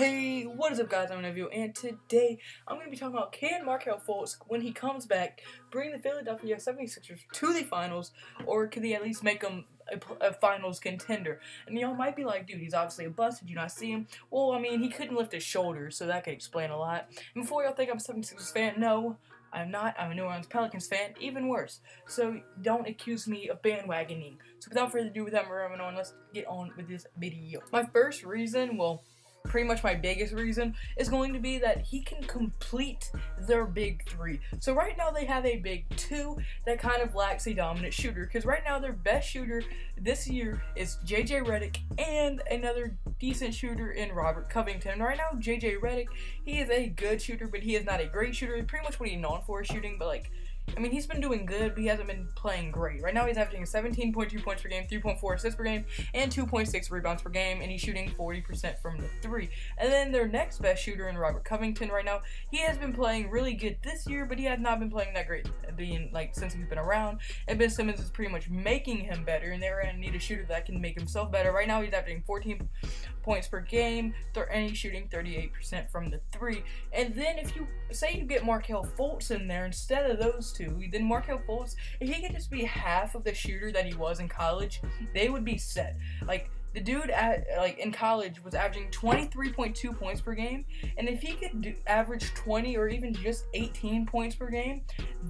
Hey, what is up guys, I'm Neville, and today I'm going to be talking about can Markel Fultz, when he comes back, bring the Philadelphia 76ers to the finals, or could he at least make them a finals contender? And y'all might be like, dude, he's obviously a bust, did you not see him? Well, I mean, he couldn't lift his shoulders, so that could explain a lot. And before y'all think I'm a 76ers fan, no, I'm not. I'm a New Orleans Pelicans fan, even worse. So don't accuse me of bandwagoning. So without further ado, without moving on, let's get on with this video. My first reason, well, pretty much my biggest reason, is going to be that he can complete their big three. So right now they have a big two that kind of lacks a dominant shooter, because right now their best shooter this year is JJ Redick and another decent shooter in Robert Covington. Right now JJ Redick, he is a good shooter, but he is not a great shooter. Pretty much what he's known for is shooting, but I mean, he's been doing good, but he hasn't been playing great. Right now, he's averaging 17.2 points per game, 3.4 assists per game, and 2.6 rebounds per game, and he's shooting 40% from the three. And then their next best shooter in Robert Covington right now, he has been playing really good this year, but he has not been playing that great since he's been around. And Ben Simmons is pretty much making him better, and they're going to need a shooter that can make himself better. Right now, he's averaging 14 points per game, and he's shooting 38% from the three. And then if you say you get Markel Fultz in there instead of those two, then Markel Fultz, if he could just be half of the shooter that he was in college, they would be set. The dude in college was averaging 23.2 points per game, and if he could average 20 or even just 18 points per game,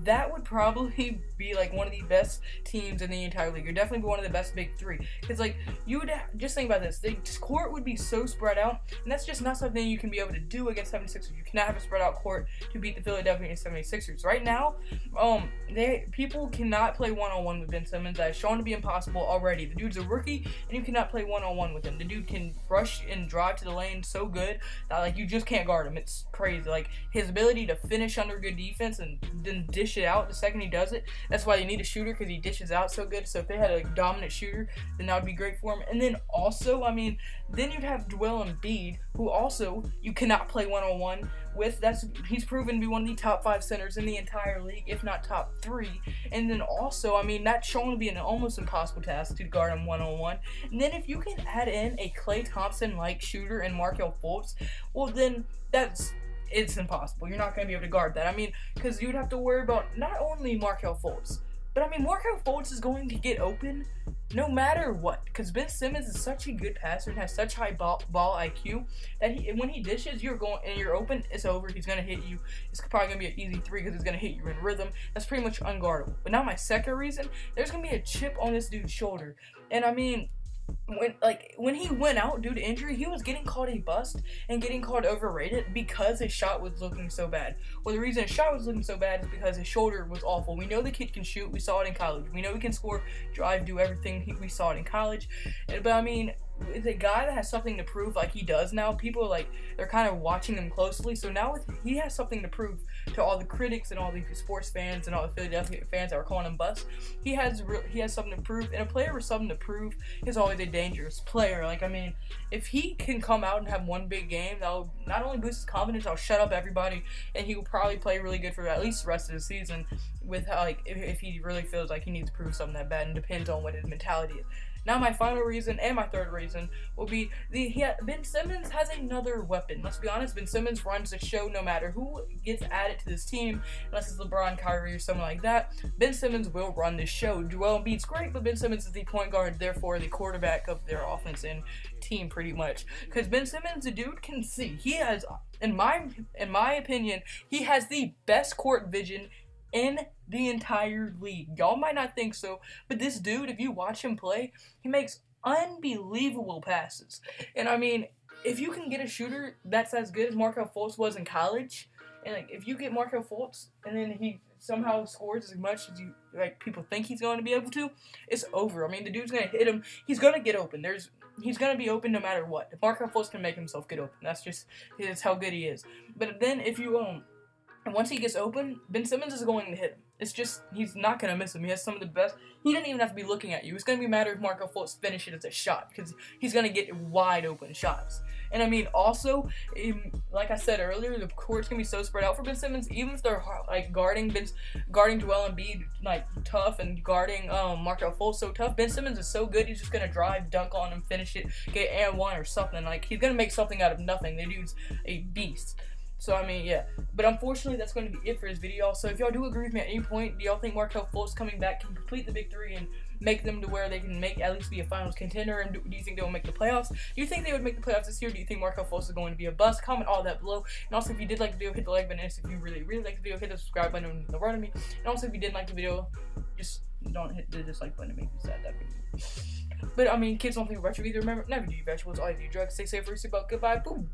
that would probably be one of the best teams in the entire league. Or definitely be one of the best big three. Because you would just think about this, the court would be so spread out, and that's just not something you can be able to do against 76ers. You cannot have a spread out court to beat the Philadelphia 76ers. Right now, people cannot play one-on-one with Ben Simmons. That is shown to be impossible already. The dude's a rookie, and you cannot play one-on-one with him. The dude can rush and drive to the lane so good that you just can't guard him. It's crazy. His ability to finish under good defense and then dish it out the second he does it. That's why they need a shooter, because he dishes out so good. So if they had a dominant shooter, then that would be great for him. And then also, then you'd have Joel Embiid, who also you cannot play one-on-one with. He's proven to be one of the top 5 centers in the entire league, if not top 3. And then also, that's shown to be an almost impossible task to guard him one-on-one. And then if you can add in a Klay Thompson-like shooter and Markel Fultz, well then it's impossible. You're not going to be able to guard that. Because you'd have to worry about not only Markel Fultz, but Markel Fultz is going to get open no matter what, because Ben Simmons is such a good passer and has such high ball IQ that when he dishes, you're open, it's over. He's going to hit you. It's probably going to be an easy three because he's going to hit you in rhythm. That's pretty much unguardable. But now my second reason, there's going to be a chip on this dude's shoulder. And when he went out due to injury, he was getting called a bust and getting called overrated because his shot was looking so bad. Well, the reason his shot was looking so bad is because his shoulder was awful. We know the kid can shoot. We saw it in college. We know he can score, drive, do everything. We saw it in college. But the guy that has something to prove like he does now, people they're kind of watching him closely. So now he has something to prove to all the critics and all the sports fans and all the Philadelphia fans that were calling him bust. He has something to prove, and a player with something to prove is always a dangerous player. If he can come out and have one big game, that'll not only boost his confidence, that'll shut up everybody, and he will probably play really good for at least the rest of the season. With if he really feels like he needs to prove something that bad, and depends on what his mentality is. Now my final reason and my third reason will be Ben Simmons has another weapon. Let's be honest, Ben Simmons runs the show no matter who gets added to this team, unless it's LeBron, Kyrie, or someone like that. Ben Simmons will run this show. Joel Embiid's great, but Ben Simmons is the point guard, therefore the quarterback of their offense and team pretty much. Because Ben Simmons, the dude can see. He has, in my opinion, he has the best court vision in the entire league. Y'all might not think so, but this dude, if you watch him play, he makes unbelievable passes. And if you can get a shooter that's as good as Markel Fultz was in college, and if you get Markel Fultz and then he somehow scores as much as you people think he's going to be able to, it's over. The dude's gonna hit him. He's gonna get open. He's gonna be open no matter what. If Markel Fultz can make himself get open, that's how good he is. But then if you and once he gets open, Ben Simmons is going to hit him. it's just, he's not going to miss him. He has some of the best. He doesn't even have to be looking at you. It's going to be a matter if Markel Fultz finishes it as a shot, because he's going to get wide open shots. And I mean, also, like I said earlier, the court's going to be so spread out for Ben Simmons, even if they're like guarding Joel Embiid like tough and guarding Markel Fultz so tough. Ben Simmons is so good, he's just going to drive, dunk on him, finish it, get and one or something. Like, he's going to make something out of nothing. The dude's a beast. So, I mean, yeah. But unfortunately, that's going to be it for this video. So, if y'all do agree with me at any point, do y'all think Markel Fultz coming back can complete the big three and make them to where they can at least be a finals contender? And do you think they will make the playoffs? Do you think they would make the playoffs this year? Do you think Markel Fultz is going to be a bust? Comment all that below. And also, if you did like the video, hit the like button. And if you really, really like the video, hit the subscribe button and the run of me. And also, if you didn't like the video, just don't hit the dislike button. It makes me sad. That'd be me. But, I mean, kids don't think about you either. Remember, never do vegetables. All you do drugs. Stay safe, stay well. Goodbye. Boom.